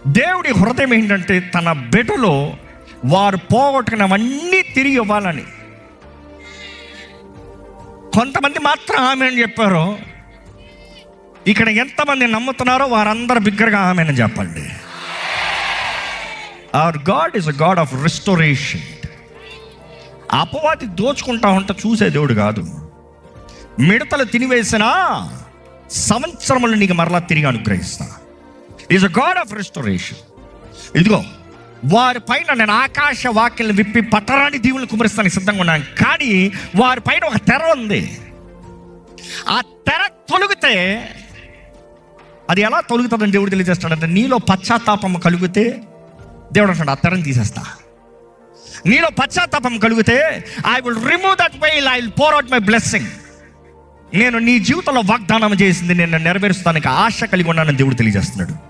దేవుడి హృదయం ఏంటంటే తన బిడ్డలో వారు పోగొట్టుకున్నవన్నీ తిరిగి ఇవ్వాలని. కొంతమంది మాత్రం ఆమె అని చెప్పారు. ఇక్కడ ఎంతమంది నమ్ముతున్నారో వారందరూ బిగ్గరగా ఆమె అని చెప్పండి. Hour God is a God of restoration. అపవాది దోచుకుంటా ఉంటే చూసే దేవుడు కాదు. మిడతలు తినివేసిన సంవత్సరములు నీకు మరలా తిరిగి అనుగ్రహిస్తా. Is a God of restoration. ఇదిగో వారి పైన నేను ఆకాశ వాక్యాలను విప్పి పట్టరాని దీవులను కుమరిస్తానికి సిద్ధంగా ఉన్నాను. కానీ వారి పైన ఒక తెర ఉంది. ఆ తెర తొలిగితే అది ఎలా తొలుగుతుందని దేవుడు తెలియజేస్తాడంటే, నీలో పశ్చాత్తాపం కలిగితే దేవుడు అంటాడు ఆ తెరను తీసేస్తా. నీలో పశ్చాత్తాపం కలిగితే I will remove that veil, I will pour out my blessing. నేను నీ జీవితంలో వాగ్దానం చేసింది నేను నెరవేరుస్తానికి ఆశ కలిగి ఉన్నానని దేవుడు తెలియజేస్తున్నాడు.